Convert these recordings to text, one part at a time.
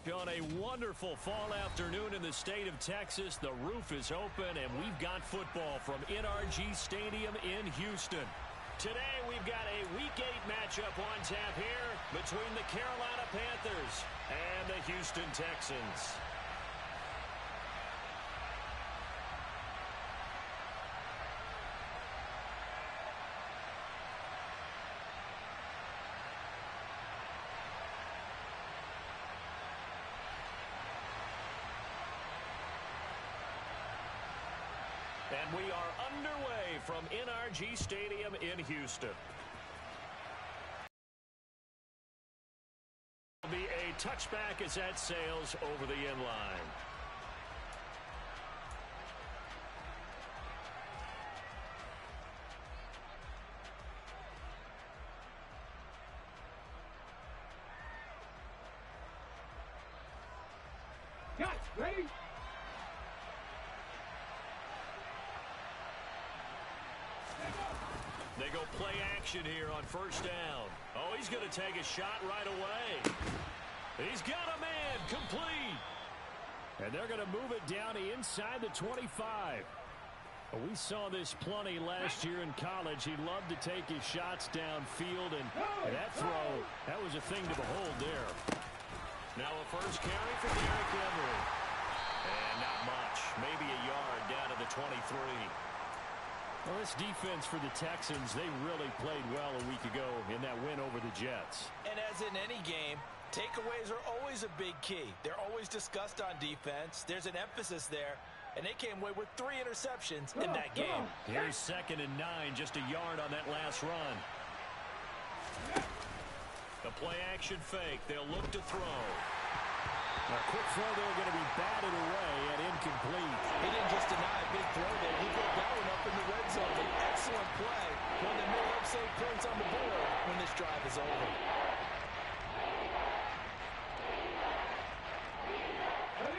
On a wonderful fall afternoon in the state of Texas, the roof is open, and we've got football from NRG Stadium in Houston. Today, we've got a Week 8 matchup on tap here between the Carolina Panthers and the Houston Texans. And we are underway from NRG Stadium in Houston. Will be a touchback as that sails over the end line. Guys, ready? They go play action here on first down. Oh, he's going to take a shot right away. He's got a man complete. And they're going to move it down to inside the 25. We saw this plenty last year in college. He loved to take his shots downfield, and that throw, that was a thing to behold there. Now a first carry for Derrick Henry. And not much, maybe a yard down to the 23. Well, this defense for the Texans, they really played well a week ago in that win over the Jets. And as in any game, takeaways are always a big key. They're always discussed on defense. There's an emphasis there, and they came away with 3 interceptions in that game. Here's 2nd and 9, just a yard on that last run. The play-action fake. They'll look to throw. A quick throw there going to be batted away and incomplete. He didn't just deny a big throw there. He put that one up in the red zone. An excellent play. One that may help save points on the board when this drive is over.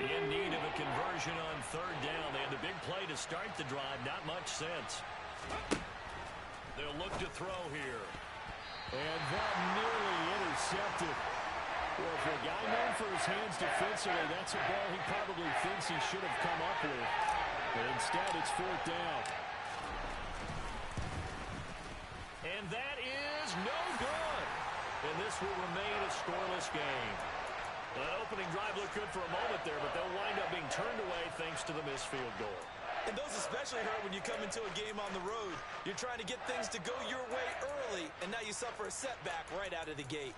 In need of a conversion on 3rd down. They had the big play to start the drive. Not much sense. They'll look to throw here. And that nearly intercepted. Well, for a guy known for his hands defensively, that's a ball he probably thinks he should have come up with. But instead, it's 4th down. And that is no good. And this will remain a scoreless game. That opening drive looked good for a moment there, but they'll wind up being turned away thanks to the missed field goal. And those especially hurt when you come into a game on the road. You're trying to get things to go your way early, and now you suffer a setback right out of the gate.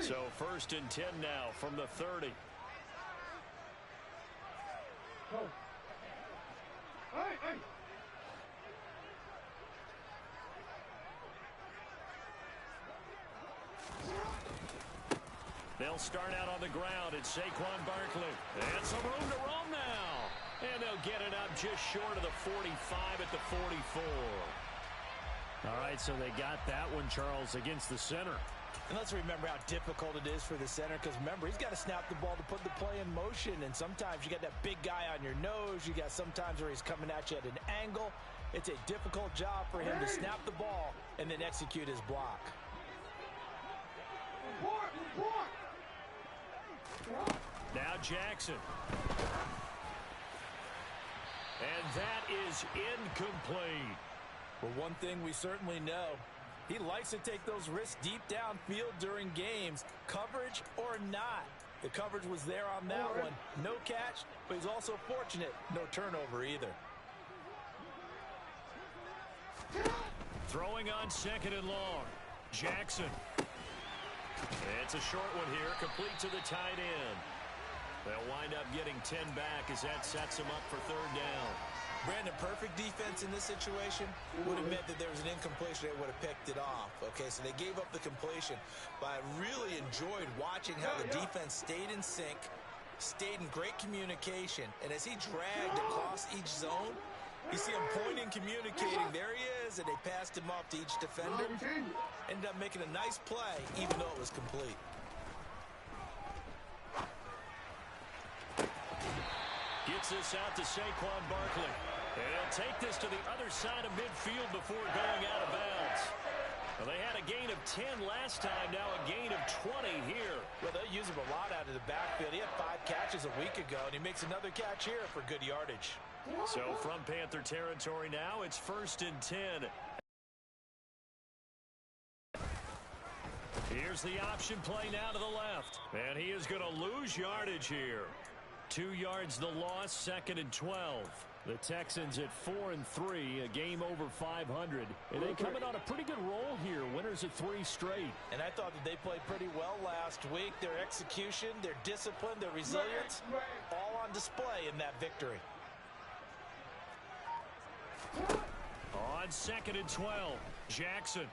So 1st and 10 now from the 30. They'll start out on the ground. It's Saquon Barkley. And some room to roam now. And they'll get it up just short of the 45 at the 44. All right, so they got that one, Charles, against the center. And let's remember how difficult it is for the center, because remember, he's got to snap the ball to put the play in motion, and sometimes you got that big guy on your nose. You got sometimes where he's coming at you at an angle. It's a difficult job for him to snap the ball and then execute his block. Now Jackson. And that is incomplete. Well, one thing we certainly know, he likes to take those risks deep downfield during games, coverage or not. The coverage was there on that one. No catch, but he's also fortunate. No turnover either. Throwing on 2nd and long. Jackson. It's a short one here, complete to the tight end. They'll wind up getting 10 back as that sets them up for 3rd down. Brandon, perfect defense in this situation would have meant that there was an incompletion. They would have picked it off. Okay, so they gave up the completion. But I really enjoyed watching how the defense stayed in sync, stayed in great communication. And as he dragged across each zone, you see him pointing, communicating. There he is, and they passed him off to each defender. Ended up making a nice play, even though it was complete. Gets this out to Saquon Barkley. And he'll take this to the other side of midfield before going out of bounds. Well, they had a gain of 10 last time, now a gain of 20 here. Well, they'll use him a lot out of the backfield. He had 5 catches a week ago, and he makes another catch here for good yardage. So from Panther territory now, it's 1st and 10. Here's the option play now to the left. And he is going to lose yardage here. 2 yards the loss, 2nd and 12. The Texans at 4-3, a game over 500. And they come in on a pretty good roll here, winners of 3 straight. And I thought that they played pretty well last week. Their execution, their discipline, their resilience, all on display in that victory. On 2nd and 12, Jackson.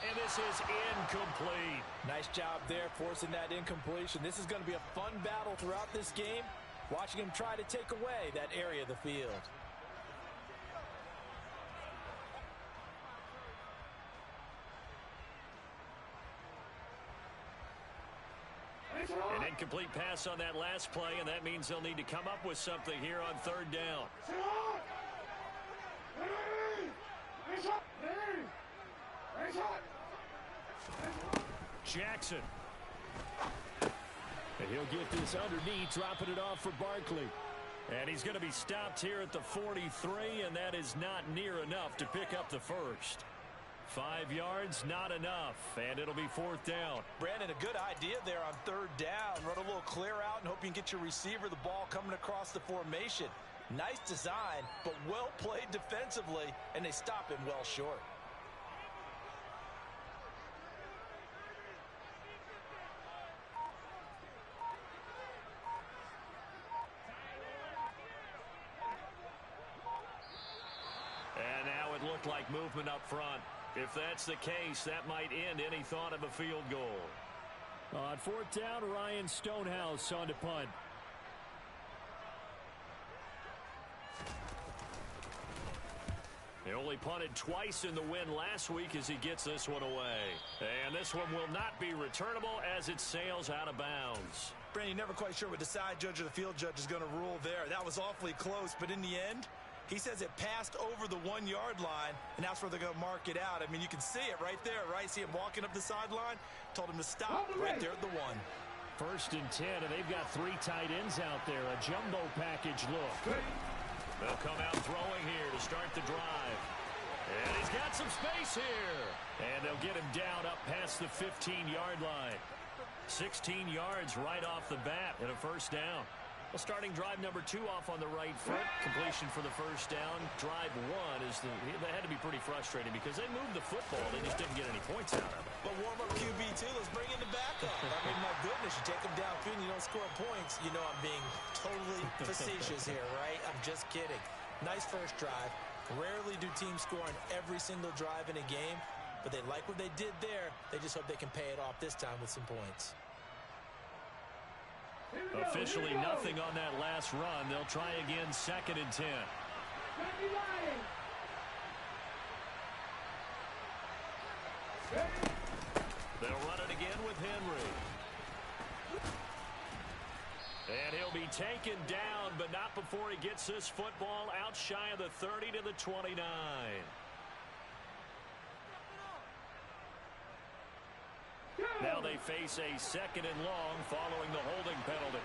And this is incomplete. Nice job there forcing that incompletion. This is going to be a fun battle throughout this game. Watching him try to take away that area of the field. An incomplete pass on that last play, and that means they'll need to come up with something here on 3rd down. Jackson. And he'll get this underneath, dropping it off for Barkley. And he's going to be stopped here at the 43, and that is not near enough to pick up the first. 5 yards, not enough, and it'll be 4th down. Brandon, a good idea there on 3rd down. Run a little clear out and hope you can get your receiver the ball coming across the formation. Nice design, but well played defensively, and they stop him well short. And now it looked like movement up front. If that's the case, that might end any thought of a field goal. On 4th down, Ryan Stonehouse on to punt. He only punted twice in the win last week as he gets this one away. And this one will not be returnable as it sails out of bounds. Brandon, you're never quite sure what the side judge or the field judge is going to rule there. That was awfully close, but in the end, he says it passed over the 1-yard line, and that's where they're going to mark it out. I mean, you can see it right there, right? See him walking up the sideline? Told him to stop right there at the 1. 1st and 10, and they've got 3 tight ends out there. A jumbo package look. They'll come out throwing here to start the drive. And he's got some space here. And they'll get him down up past the 15-yard line. 16 yards right off the bat and a 1st down. Well, starting drive number 2 off on the right foot. Completion for the 1st down. Drive 1 is they had to be pretty frustrating because they moved the football. They just didn't get any points out of it. But warm-up QB2, let's bring in the backup. I mean, my goodness, you take them downfield and you don't score points. You know I'm being totally facetious here, right? I'm just kidding. Nice first drive. Rarely do teams score on every single drive in a game, but they like what they did there. They just hope they can pay it off this time with some points. Officially nothing on that last run. They'll try again 2nd and 10. They'll run it again with Henry. And he'll be taken down, but not before he gets this football out shy of the 30 to the 29. Now they face a 2nd and long following the holding penalty.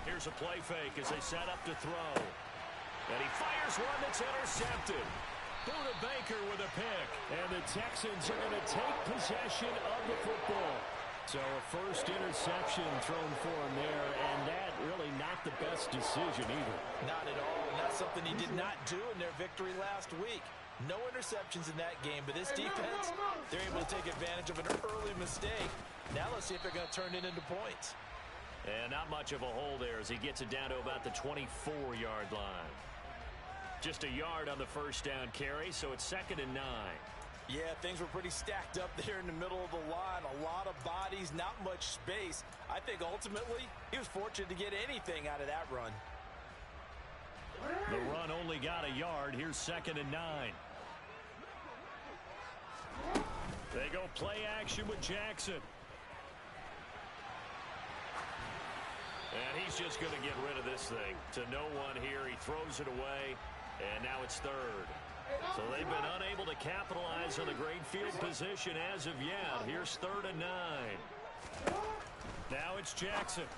Here's a play fake as they set up to throw. And he fires one that's intercepted. Buda Baker with a pick. And the Texans are going to take possession of the football. So a first interception thrown for him there, and that really not the best decision either. Not at all, and that's something he did not do in their victory last week. No interceptions in that game, but this defense, they're able to take advantage of an early mistake. Now let's see if they're going to turn it into points. And not much of a hole there as he gets it down to about the 24-yard line. Just a yard on the 1st down carry, so it's 2nd and 9. Yeah, things were pretty stacked up there in the middle of the line. A lot of bodies, not much space. I think ultimately he was fortunate to get anything out of that run. The run only got a yard. Here's 2nd and 9. They go play action with Jackson. And he's just going to get rid of this thing. To no one here. He throws it away, and now it's third. So they've been unable to capitalize on the great field position as of yet. Here's 3rd and 9. Now it's Jackson.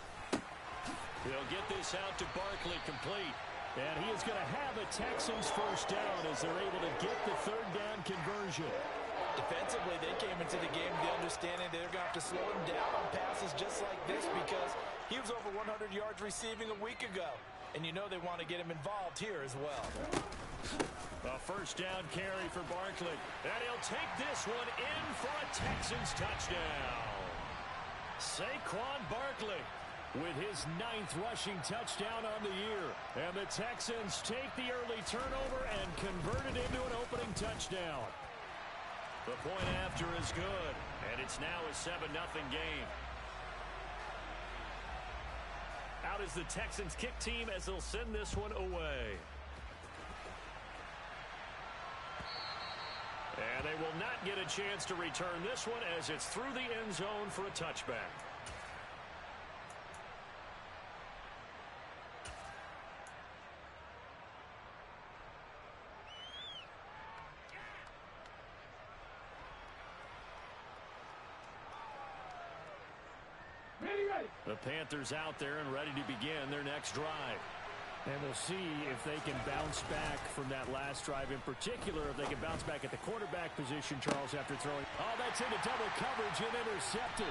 He'll get this out to Barkley, complete. And he is going to have a Texans first down as they're able to get the 3rd down conversion. Defensively, they came into the game with the understanding they're going to have to slow him down on passes just like this because he was over 100 yards receiving a week ago. And you know they want to get him involved here as well. A first down carry for Barkley. And he'll take this one in for a Texans touchdown. Saquon Barkley with his 9th rushing touchdown on the year. And the Texans take the early turnover and convert it into an opening touchdown. The point after is good, and it's now a 7-0 game. Out is the Texans kick team as they'll send this one away. And they will not get a chance to return this one as it's through the end zone for a touchback. The Panthers out there and ready to begin their next drive. And we'll see if they can bounce back from that last drive in particular, if they can bounce back at the quarterback position, Charles, after throwing. Oh, that's into double coverage and intercepted.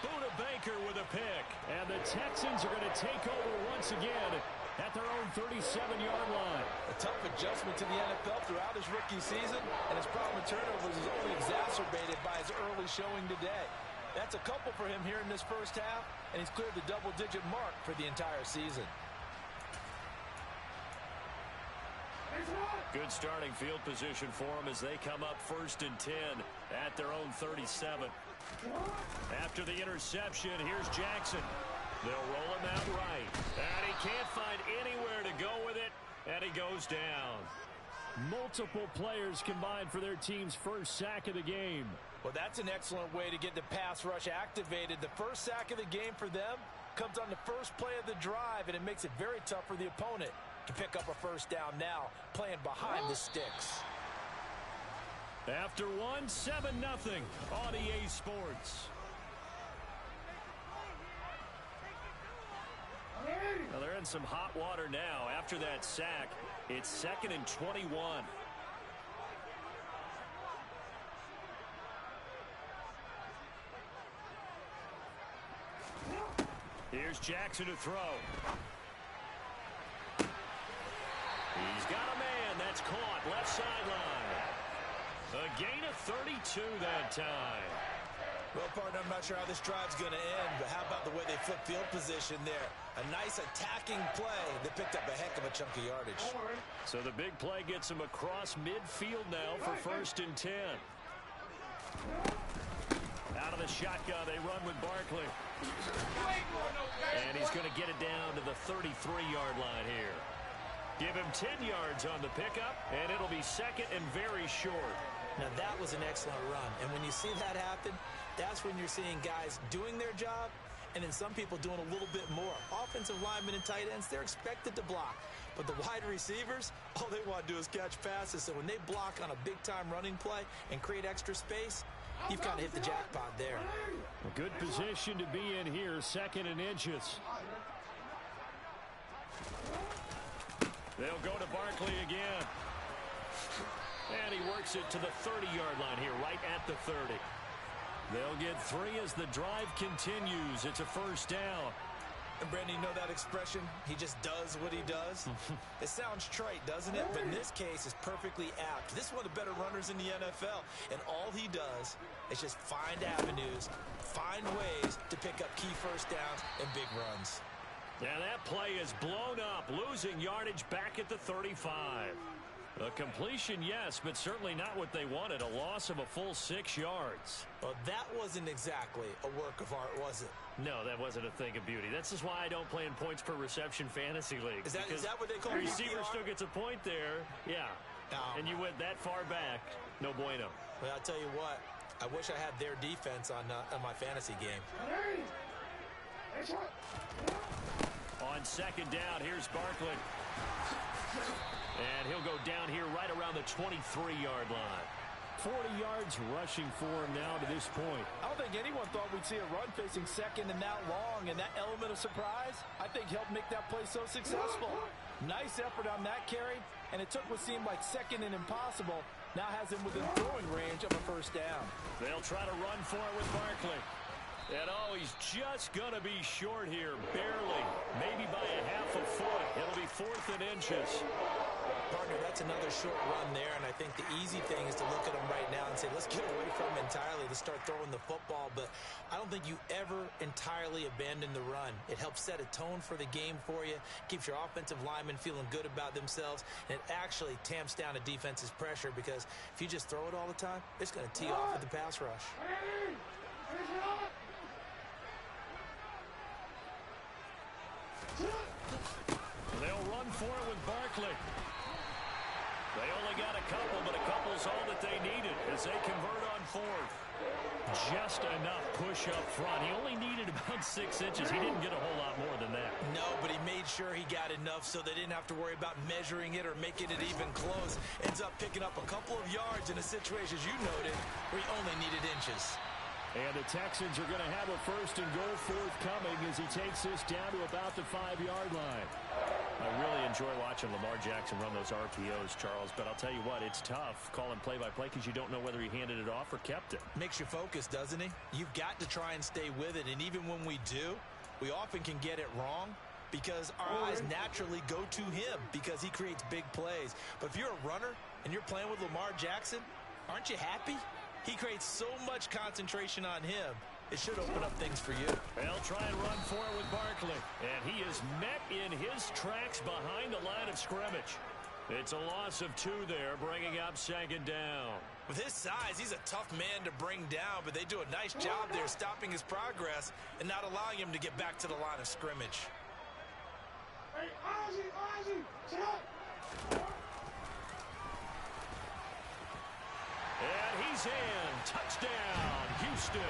Buda Baker with a pick. And the Texans are going to take over once again at their own 37-yard line. A tough adjustment to the NFL throughout his rookie season, and his problem with turnovers is only exacerbated by his early showing today. That's a couple for him here in this first half, and he's cleared the double-digit mark for the entire season. Good starting field position for them as they come up 1st and 10 at their own 37. After the interception, here's Jackson. They'll roll him out right. And he can't find anywhere to go with it, and he goes down. Multiple players combined for their team's first sack of the game. Well, that's an excellent way to get the pass rush activated. The first sack of the game for them comes on the first play of the drive, and it makes it very tough for the opponent to pick up a first down now, playing behind the sticks. After 7-0 on EA Sports. Well, they're in some hot water now. After that sack, it's 2nd and 21. Here's Jackson to throw. He's got a man. That's caught. Left sideline. A gain of 32 that time. Well, partner, I'm not sure how this drive's going to end, but how about the way they flip field position there? A nice attacking play that picked up a heck of a chunk of yardage. So the big play gets him across midfield now for 1st and 10. Out of the shotgun, they run with Barkley. And he's going to get it down to the 33-yard line here. Give him 10 yards on the pickup, and it'll be 2nd and very short. Now, that was an excellent run. And when you see that happen, that's when you're seeing guys doing their job and then some people doing a little bit more. Offensive linemen and tight ends, they're expected to block. But the wide receivers, all they want to do is catch passes. So when they block on a big-time running play and create extra space, you've kind of hit the jackpot there. A good position to be in here, 2nd and inches. They'll go to Barkley again. And he works it to the 30-yard line here, right at the 30. They'll get 3 as the drive continues. It's a first down. And, Brandon, you know that expression? He just does what he does? It sounds trite, doesn't it? But in this case, it's perfectly apt. This is one of the better runners in the NFL. And all he does is just find avenues, find ways to pick up key first downs and big runs. Now that play is blown up, losing yardage back at the 35. A completion, yes, but certainly not what they wanted. A loss of a full 6 yards. Well, that wasn't exactly a work of art, was it? No, that wasn't a thing of beauty. That's just why I don't play in points per reception fantasy leagues. Is that what they call the receiver still gets a point there? Yeah. And you went that far back, no bueno. Well, I'll tell you what. I wish I had their defense on my fantasy game. On second down, here's Barkley. And he'll go down here right around the 23-yard line. 40 yards rushing for him now to this point. I don't think anyone thought we'd see a run facing second and that long, and that element of surprise, I think, helped make that play so successful. Nice effort on that carry, and it took what seemed like second and impossible, now has him within throwing range of a first down. They'll try to run for it with Barkley. And, oh, he's just going to be short here, barely, maybe by a half a foot. It'll be 4th and inches. Partner, that's another short run there, and I think the easy thing is to look at him right now and say, let's get away from him entirely. Let's start throwing the football, but I don't think you ever entirely abandon the run. It helps set a tone for the game for you, keeps your offensive linemen feeling good about themselves, and it actually tamps down a defense's pressure because if you just throw it all the time, it's going to tee off with the pass rush. They'll run for it with Barkley. They only got a couple, but a couple's all that they needed as they convert on 4th. Just enough push up front. He only needed about 6 inches. He didn't get a whole lot more than that. No, but he made sure he got enough so they didn't have to worry about measuring it or making it even close. Ends up picking up a couple of yards in a situation, as you noted, where he only needed inches. And the Texans are going to have a 1st and goal forthcoming as he takes this down to about the 5-yard line. I really enjoy watching Lamar Jackson run those RPOs, Charles, but I'll tell you what, it's tough calling play-by-play because you don't know whether he handed it off or kept it. Makes you focus, doesn't he? You've got to try and stay with it, and even when we do, we often can get it wrong because our eyes naturally go to him because he creates big plays. But if you're a runner and you're playing with Lamar Jackson, aren't you happy? He creates so much concentration on him. It should open up things for you. They'll try and run for it with Barkley. And he is met in his tracks behind the line of scrimmage. It's a loss of 2 there, bringing up 2nd down. With his size, he's a tough man to bring down, but they do a nice job there stopping his progress and not allowing him to get back to the line of scrimmage. Hey, Ozzie, sit up. And he's in. Touchdown, Houston.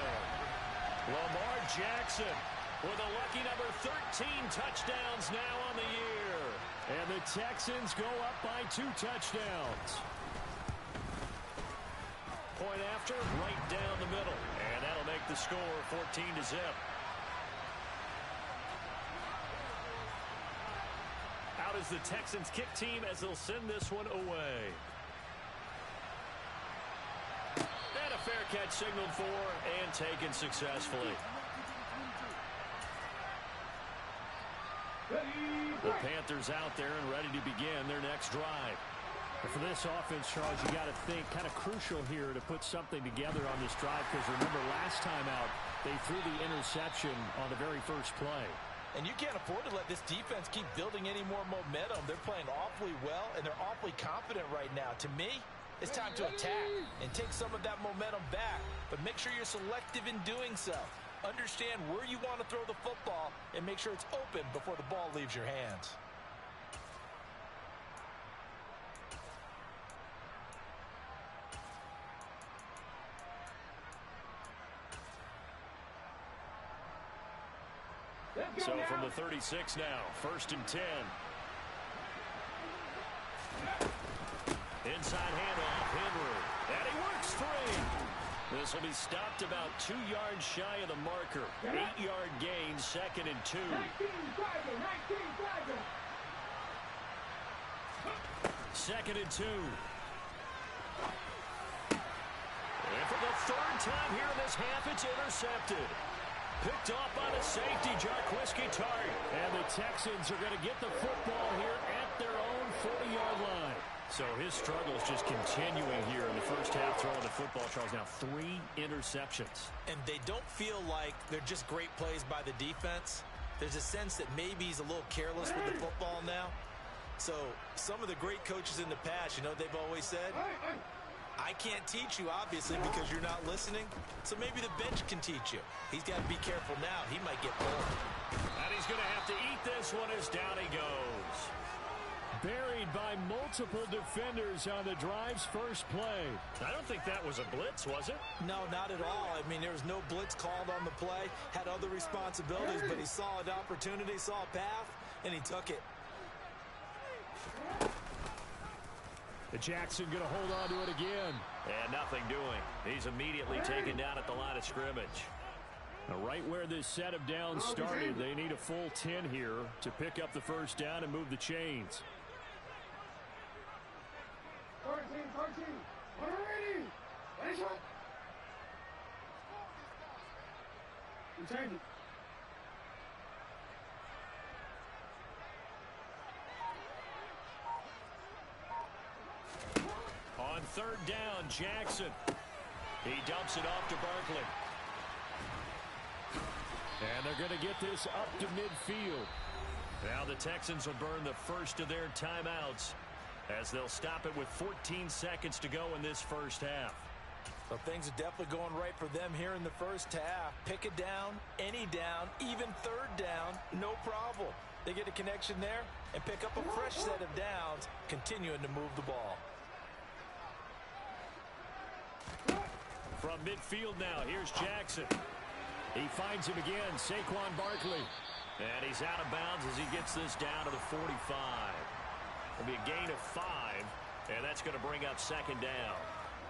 Lamar Jackson with a lucky number 13 touchdowns now on the year. And the Texans go up by 2 touchdowns. Point after, right down the middle. And that'll make the score 14-0. Out is the Texans kick team as they'll send this one away. And a fair catch signaled for and taken successfully. The Panthers out there and ready to begin their next drive. And for this offense, Charles, you got to think kind of crucial here to put something together on this drive because remember last time out they threw the interception on the very first play. And you can't afford to let this defense keep building any more momentum. They're playing awfully well, and they're awfully confident right now. To me, it's time to attack and take some of that momentum back. But make sure you're selective in doing so. Understand where you want to throw the football and make sure it's open before the ball leaves your hands. So from the 36 now, 1st and 10. Inside handoff, Henry. And he works free. This will be stopped about 2 yards shy of the marker. 8-yard gain, 2nd and 2. 2nd and 2. And for the 3rd time here in this half, it's intercepted. Picked off by the safety, Jarquiski Tartt. And the Texans are going to get the football here at their own 40-yard line. So his struggle is just continuing here in the first half throwing the football, Charles. Now 3 interceptions. And they don't feel like they're just great plays by the defense. There's a sense that maybe he's a little careless with the football now. So some of the great coaches in the past, you know, they've always said, I can't teach you, obviously, because you're not listening. So maybe the bench can teach you. He's got to be careful now. He might get bored. And he's going to have to eat this one as down he goes. buried by multiple defenders on the drive's first play. I don't think that was a blitz, was it? No, not at all. I mean, there was no blitz called on the play, had other responsibilities, but he saw an opportunity, saw a path, and he took it. Jackson going to hold on to it again. And nothing doing. He's immediately taken down at the line of scrimmage. Now, right where this set of downs started, they need a full 10 here to pick up the first down and move the chains. 13, 13. Ready. Ready, shot. You change it. On third down, Jackson. He dumps it off to Barkley. And they're going to get this up to midfield. Now the Texans will burn the first of their timeouts as they'll stop it with 14 seconds to go in this first half. Well, things are definitely going right for them here in the first half. Pick it down, any down, even third down, no problem. They get a connection there and pick up a fresh set of downs, continuing to move the ball. From midfield now, here's Jackson. He finds him again, Saquon Barkley. And he's out of bounds as he gets this down to the 45. It'll be a gain of 5, and that's going to bring up second down.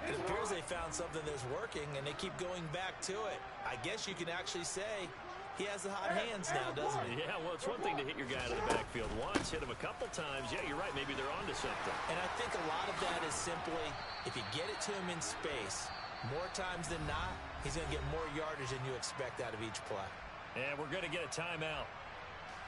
It appears they found something that's working, and they keep going back to it. I guess you can actually say he has the hot hands now, doesn't he? Yeah, well, it's one thing to hit your guy to the backfield once, hit him a couple times. Yeah, you're right. Maybe they're onto something. And I think a lot of that is simply if you get it to him in space, more times than not, he's going to get more yardage than you expect out of each play. And we're going to get a timeout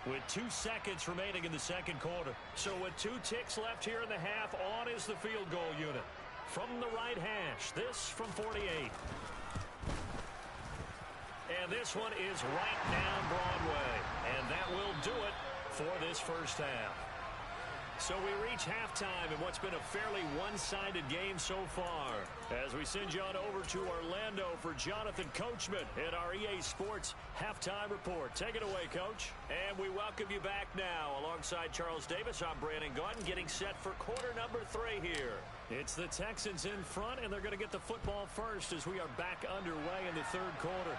with 2 seconds remaining in the second quarter. So with 2 ticks left here in the half, on is the field goal unit. From the right hash, this from 48. And this one is right down Broadway. And that will do it for this first half. So we reach halftime in what's been a fairly one-sided game so far. As we send you on over to Orlando for Jonathan Coachman at our EA Sports Halftime Report. Take it away, Coach. And we welcome you back now. Alongside Charles Davis, I'm Brandon Gaudin, getting set for quarter number 3 here. It's the Texans in front, and they're going to get the football first as we are back underway in the third quarter.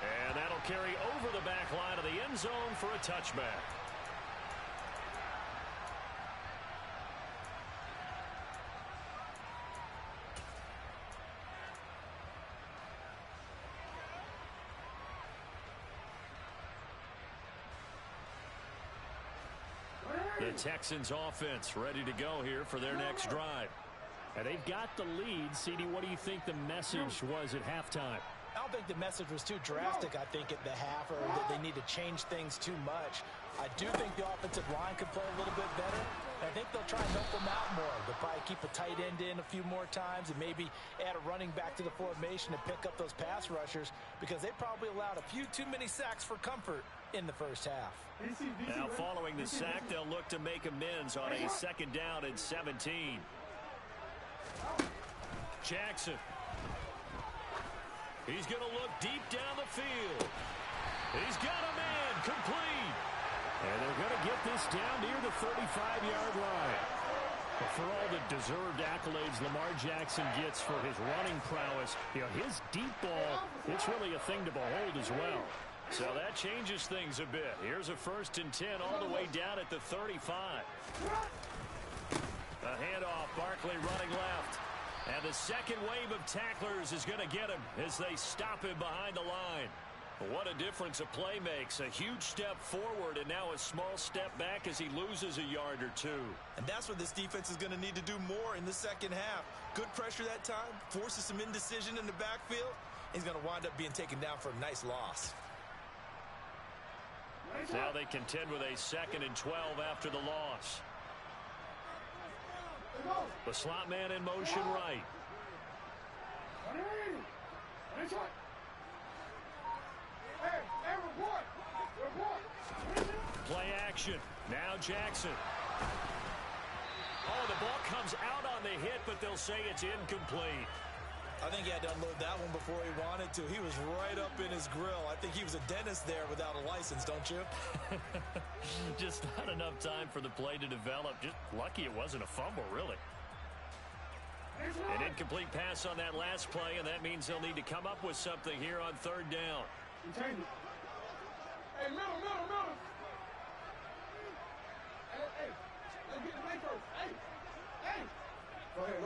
And that'll carry over the back line of the end zone for a touchback. The Texans offense ready to go here for their next drive. And they've got the lead. CD, what do you think the message was at halftime? I don't think the message was too drastic, I think, at the half, or that they need to change things too much. I do think the offensive line could play a little bit better. I think they'll try and help them out more. They'll probably keep a tight end in a few more times and maybe add a running back to the formation to pick up those pass rushers, because they probably allowed a few too many sacks for comfort in the first half. Now following the sack, they'll look to make amends on a second down and 17. Jackson. He's going to look deep down the field. He's got a man complete. And they're going to get this down near the 35-yard line. But for all the deserved accolades Lamar Jackson gets for his running prowess, his deep ball, it's really a thing to behold as well. So that changes things a bit. Here's a 1st and 10 all the way down at the 35. A handoff, Barkley running left. And the second wave of tacklers is going to get him as they stop him behind the line. What a difference a play makes. A huge step forward and now a small step back as he loses a yard or 2. And that's what this defense is going to need to do more in the second half. Good pressure that time, forces some indecision in the backfield. He's going to wind up being taken down for a nice loss. Now they contend with a 2nd and 12 after the loss. The slot man in motion right. Play action. Now Jackson. Oh, the ball comes out on the hit, but they'll say it's incomplete. I think he had to unload that one before he wanted to. He was right up in his grill. I think he was a dentist there without a license, don't you? Just not enough time for the play to develop. Just lucky it wasn't a fumble, really. An incomplete pass on that last play, and that means they'll need to come up with something here on third down. Hey, middle. Hey, let's get the play first. Hey. Go ahead.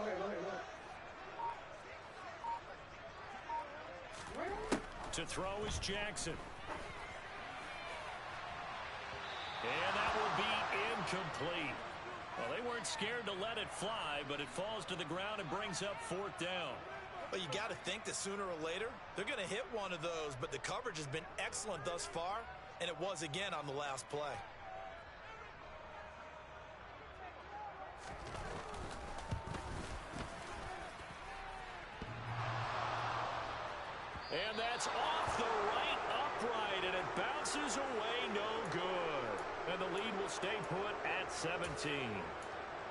To throw is Jackson. And that will be incomplete. Well, they weren't scared to let it fly, but it falls to the ground and brings up fourth down. Well, you got to think that sooner or later, they're going to hit one of those, but the coverage has been excellent thus far, and it was again on the last play. And that's off the right upright, and it bounces away no good. And the lead will stay put at 17.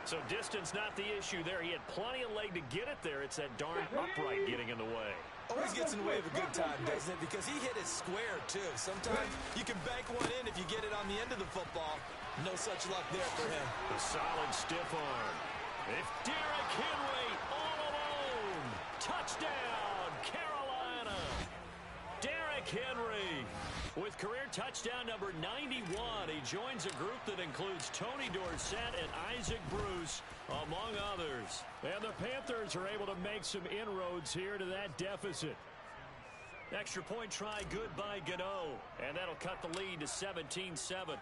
So distance not the issue there. He had plenty of leg to get it there. It's that darn upright getting in the way. Always gets in the way of a good time, doesn't it? Because he hit it square, too. Sometimes you can bank one in if you get it on the end of the football. No such luck there for him. A solid stiff arm. It's Derrick Henry all alone. Touchdown, Carolina. Derrick Henry with career touchdown number 91. He joins a group that includes Tony Dorsett and Isaac Bruce, among others. And the Panthers are able to make some inroads here to that deficit. Extra point try good by Gano. And that'll cut the lead to 17-7.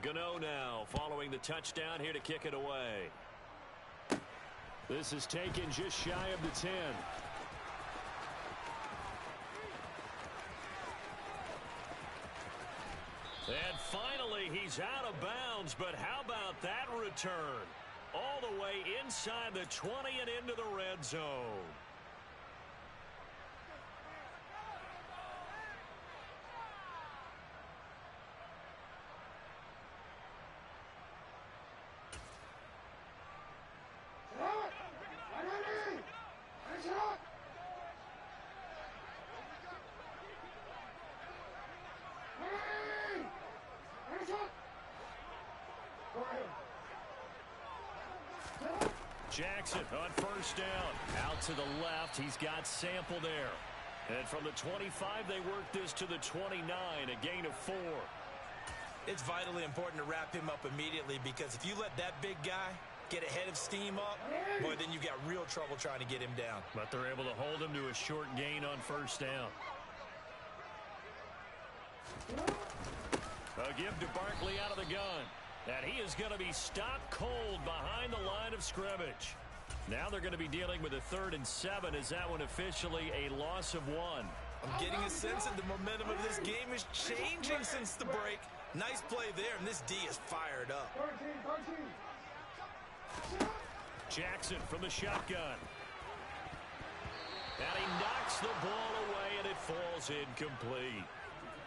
Gano now following the touchdown here to kick it away. This is taken just shy of the 10. And finally, he's out of bounds, but how about that return? All the way inside the 20 and into the red zone. Jackson on first down. Out to the left. He's got Sample there. And from the 25, they work this to the 29, a gain of 4. It's vitally important to wrap him up immediately because if you let that big guy get ahead of steam up, boy, then you've got real trouble trying to get him down. But they're able to hold him to a short gain on first down. A give to Barkley out of the gun. And he is going to be stopped cold behind the line of scrimmage. Now they're going to be dealing with a 3rd and 7. Is that one officially a loss of 1? I'm getting a sense that the momentum of this game is changing since the break. Nice play there, and this D is fired up. 13. Jackson from the shotgun. And he knocks the ball away, and it falls incomplete.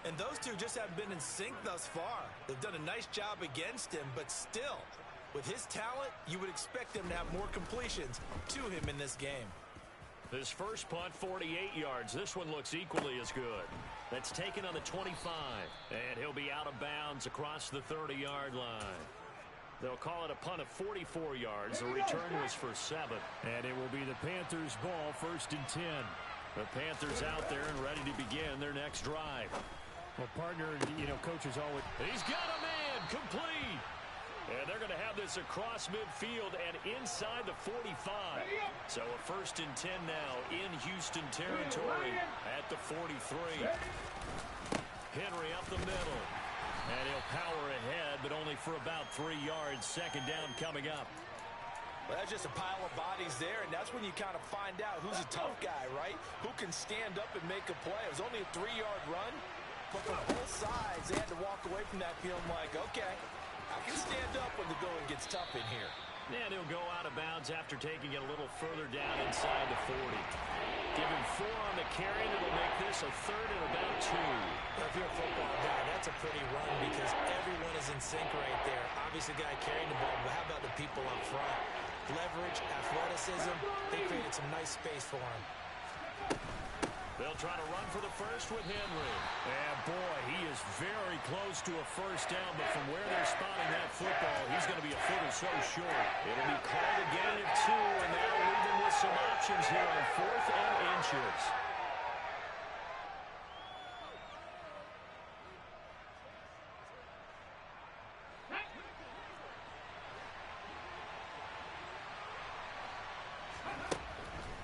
And those two just haven't been in sync thus far. They've done a nice job against him, but still, with his talent, you would expect him to have more completions to him in this game. His first punt, 48 yards. This one looks equally as good. That's taken on the 25. And he'll be out of bounds across the 30-yard line. They'll call it a punt of 44 yards. The return was for 7. And it will be the Panthers' ball, 1st and 10. The Panthers out there and ready to begin their next drive. Well, partner, coaches always... He's got a man, complete. And they're going to have this across midfield and inside the 45. So a 1st and 10 now in Houston territory at the 43. Henry up the middle. And he'll power ahead, but only for about 3 yards. 2nd down coming up. Well, that's just a pile of bodies there, and that's when you kind of find out who's a tough guy, right? Who can stand up and make a play. It was only a 3-yard run, but from both sides, they had to walk away from that feeling like, okay, I can stand up when the going gets tough in here. And he'll go out of bounds after taking it a little further down inside the 40. Give him 4 on the carry, and it'll make this a 3rd and about 2. Well, if you're a football guy, that's a pretty run because everyone is in sync right there. Obviously, the guy carrying the ball, but how about the people up front? Leverage, athleticism, they created some nice space for him. They'll try to run for the first with Henry. And boy, he is very close to a first down, but from where they're spotting that football, he's going to be a foot or so short. It'll be called a gain of 2, and that'll leave them with some options here on 4th and inches.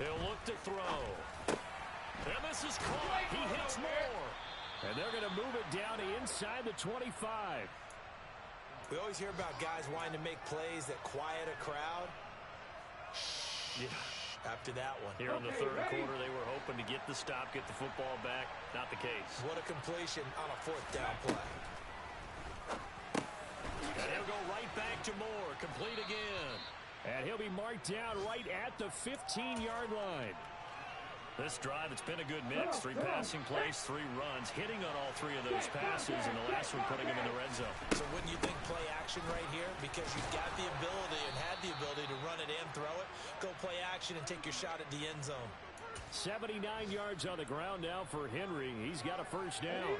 He'll look to throw. And this is caught. He hits more. And they're going to move it down to inside the 25. We always hear about guys wanting to make plays that quiet a crowd. Yeah. After that one. Here in the third quarter, they were hoping to get the stop, get the football back. Not the case. What a completion on a 4th down play. And he'll go right back to Moore. Complete again. And he'll be marked down right at the 15-yard line. This drive, it's been a good mix. 3 passing plays, 3 runs, hitting on all 3 of those passes, and the last one putting him in the red zone. So wouldn't you think play action right here? Because you've got the ability and had the ability to run it and throw it. Go play action and take your shot at the end zone. 79 yards on the ground now for Henry. He's got a first down.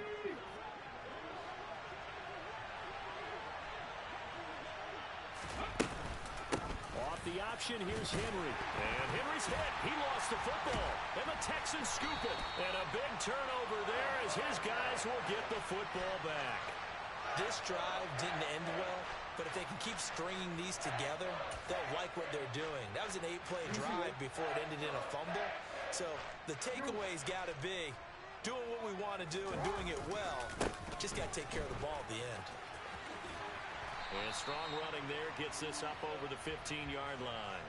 The option, here's Henry. And Henry's hit. He lost the football. And the Texans scoop it. And a big turnover there as his guys will get the football back. This drive didn't end well, but if they can keep stringing these together, they'll like what they're doing. That was an 8-play drive before it ended in a fumble. So the takeaway's got to be doing what we want to do and doing it well. Just got to take care of the ball at the end. And strong running there gets this up over the 15-yard line.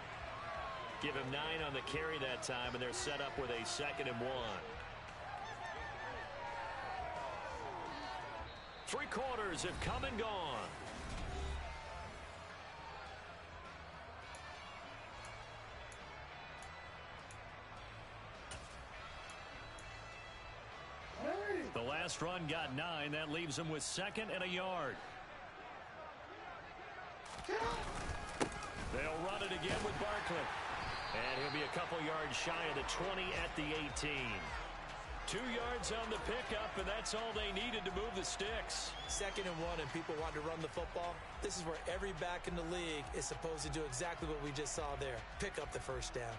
Give him 9 on the carry that time, and they're set up with a 2nd and 1. 3 quarters have come and gone. The last run got 9. That leaves them with 2nd and a yard. They'll run it again with Barkley. And he'll be a couple yards shy of the 20 at the 18. 2 yards on the pickup, and that's all they needed to move the sticks. 2nd and 1, and people want to run the football. This is where every back in the league is supposed to do exactly what we just saw there. Pick up the first down.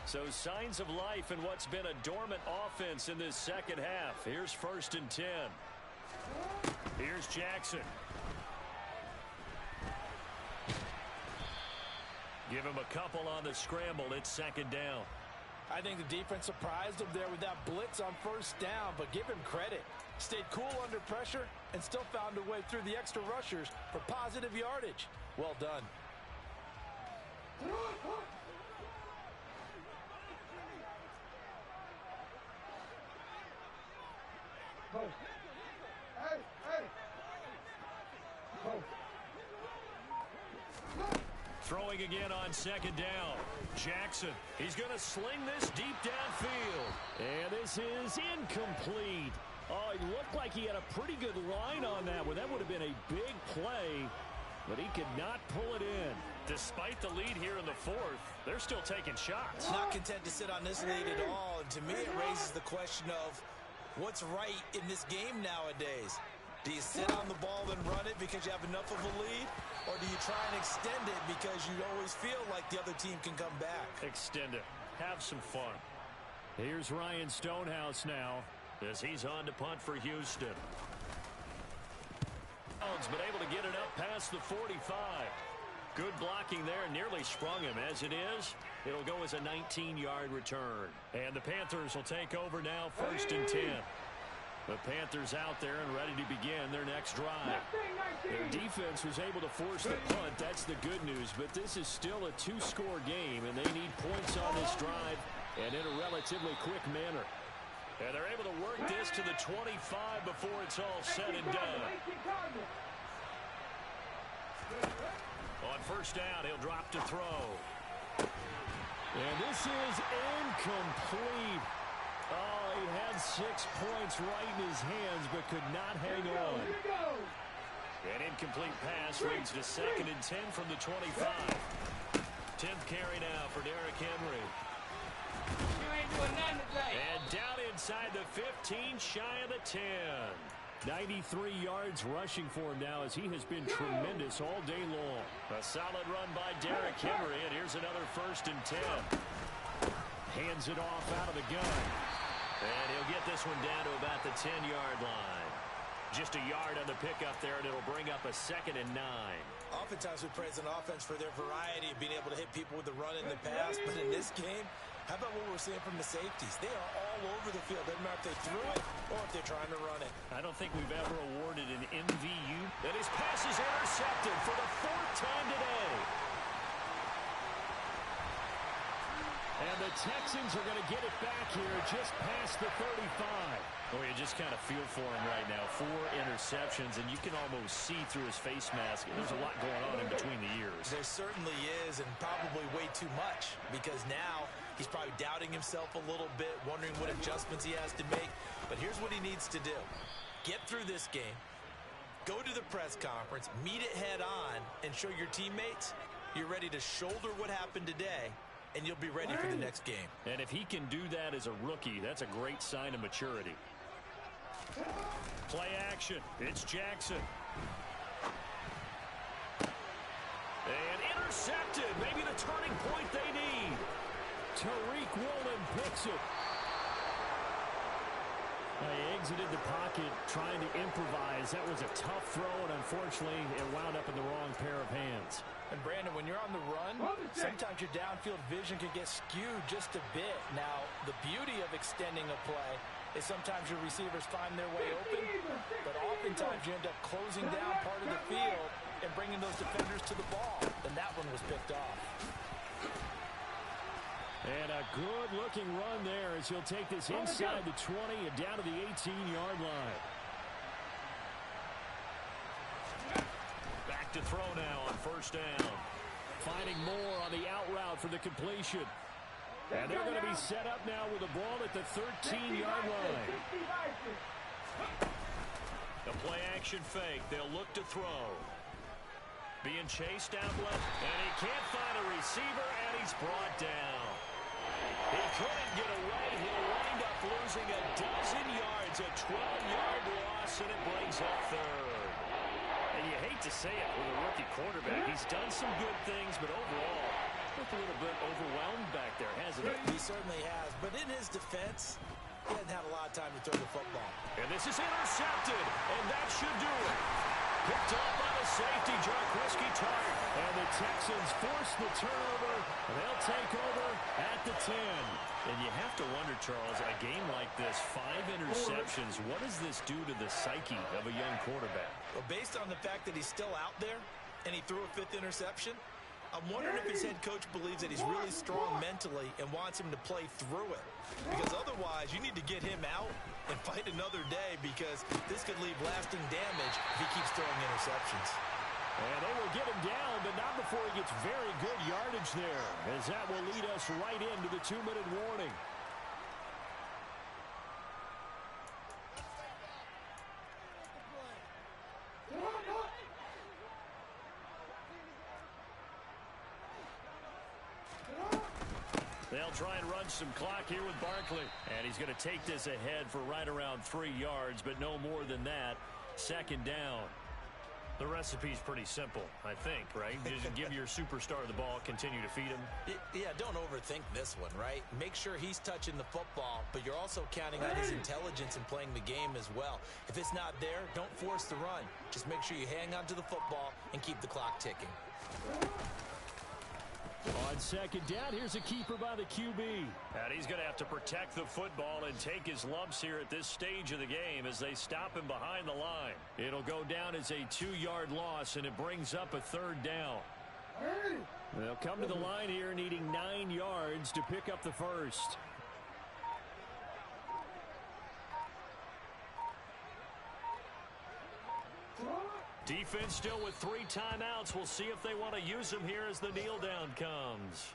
So signs of life in what's been a dormant offense in this second half. Here's 1st and 10. Here's Jackson. Give him a couple on the scramble. It's 2nd down. I think the defense surprised him there with that blitz on 1st down, but give him credit. Stayed cool under pressure and still found a way through the extra rushers for positive yardage. Well done. Throwing again on 2nd down. Jackson, he's going to sling this deep downfield. And this is incomplete. Oh, it looked like he had a pretty good line on that one. That would have been a big play, but he could not pull it in. Despite the lead here in the 4th, they're still taking shots. Not content to sit on this lead at all. And to me, it raises the question of what's right in this game nowadays. Do you sit on the ball and run it because you have enough of a lead? Or do you try and extend it because you always feel like the other team can come back? Extend it. Have some fun. Here's Ryan Stonehouse now as he's on to punt for Houston. Been able to get it up past the 45. Good blocking there, nearly sprung him. As it is, it'll go as a 19-yard return. And the Panthers will take over now, 1st and 10. The Panthers out there and ready to begin their next drive. Their defense was able to force the punt. That's the good news. But this is still a 2-score game, and they need points on this drive and in a relatively quick manner. And they're able to work this to the 25 before it's all said and done. On 1st down, he'll drop to throw. And this is incomplete. Oh, he had 6 points right in his hands, but could not hang on. An incomplete pass leads to 2nd and 10 from the 25. 10th carry now for Derrick Henry. You ain't doing nothing today. And down inside the 15, shy of the 10. 93 yards rushing for him now as he has been tremendous all day long. A solid run by Derrick Henry, and here's another 1st and 10. Hands it off out of the gun. And he'll get this one down to about the 10-yard line. Just a yard on the pickup there, and it'll bring up a 2nd and 9. Oftentimes we praise an offense for their variety of being able to hit people with the run in the pass, but in this game, how about what we're seeing from the safeties? They are all over the field. Doesn't matter if they threw it or if they're trying to run it. I don't think we've ever awarded an MVU. And his pass is intercepted for the 4th time today. And the Texans are going to get it back here just past the 35. Well, you just kind of feel for him right now. 4 interceptions, and you can almost see through his face mask. There's a lot going on in between the ears. There certainly is, and probably way too much, because now he's probably doubting himself a little bit, wondering what adjustments he has to make. But here's what he needs to do. Get through this game, go to the press conference, meet it head on, and show your teammates you're ready to shoulder what happened today, and you'll be ready for the next game. And if he can do that as a rookie, that's a great sign of maturity. Play action. It's Jackson. And intercepted. Maybe the turning point they need. Tariq Woolen picks it. He exited the pocket trying to improvise. That was a tough throw, and unfortunately, it wound up in the wrong pair of hands. And Brandon, when you're on the run, sometimes your downfield vision can get skewed just a bit. Now, the beauty of extending a play is sometimes your receivers find their way open, but oftentimes you end up closing down part of the field and bringing those defenders to the ball. And that one was picked off. And a good-looking run there as he'll take this inside the 20 and down to the 18-yard line. Back to throw now on 1st down. Finding more on the out route for the completion. And they're going to be set up now with the ball at the 13-yard line. The play-action fake. They'll look to throw. Being chased out left, and he can't find a receiver, and he's brought down. He couldn't get away. He'll wind up losing a dozen yards, a 12-yard loss, and it brings up 3rd. And you hate to say it with a rookie quarterback. He's done some good things, but overall, looked a little bit overwhelmed back there, hasn't he? He certainly has, but in his defense, he hasn't had a lot of time to throw the football. And this is intercepted, and that should do it. Picked up by the safety, Jarquiski Tartt. And the Texans force the turnover. They'll take over at the 10. And you have to wonder, Charles, a game like this, 5 interceptions, what does this do to the psyche of a young quarterback? Well, based on the fact that he's still out there and he threw a 5th interception, I'm wondering if his head coach believes that he's really strong mentally and wants him to play through it. Because otherwise, you need to get him out and fight another day, because this could leave lasting damage if he keeps throwing interceptions. And they will get him down, but not before he gets very good yardage there, as that will lead us right into the 2-minute warning. They'll try and run some clock here with Barkley. And he's going to take this ahead for right around 3 yards, but no more than that. 2nd down. The recipe's pretty simple, I think, right? Just give your superstar the ball, continue to feed him. Yeah, don't overthink this one, right? Make sure he's touching the football, but you're also counting on his intelligence in playing the game as well. If it's not there, don't force the run. Just make sure you hang on to the football and keep the clock ticking. On 2nd down, here's a keeper by the QB. And he's going to have to protect the football and take his lumps here at this stage of the game as they stop him behind the line. It'll go down as a 2-yard loss, and it brings up a 3rd down. They'll come to the line here needing 9 yards to pick up the first. Defense still with 3 timeouts. We'll see if they want to use them here as the kneel down comes.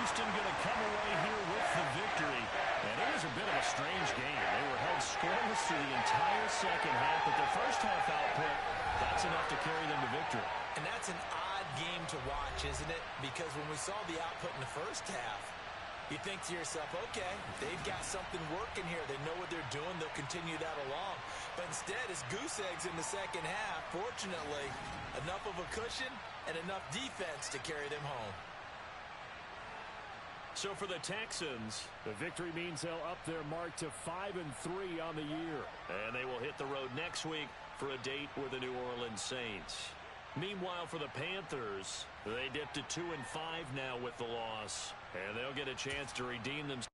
Houston going to come away here with the victory. And it was a bit of a strange game. They were held scoreless through the entire second half, but their first half output, that's enough to carry them to victory. And that's an odd game to watch, isn't it? Because when we saw the output in the first half, you think to yourself, okay, they've got something working here. They know what they're doing. They'll continue that along. But instead, it's goose eggs in the second half. Fortunately, enough of a cushion and enough defense to carry them home. So for the Texans, the victory means they'll up their mark to 5-3 on the year. And they will hit the road next week for a date with the New Orleans Saints. Meanwhile, for the Panthers, they dipped to 2-5 now with the loss. And they'll get a chance to redeem themselves.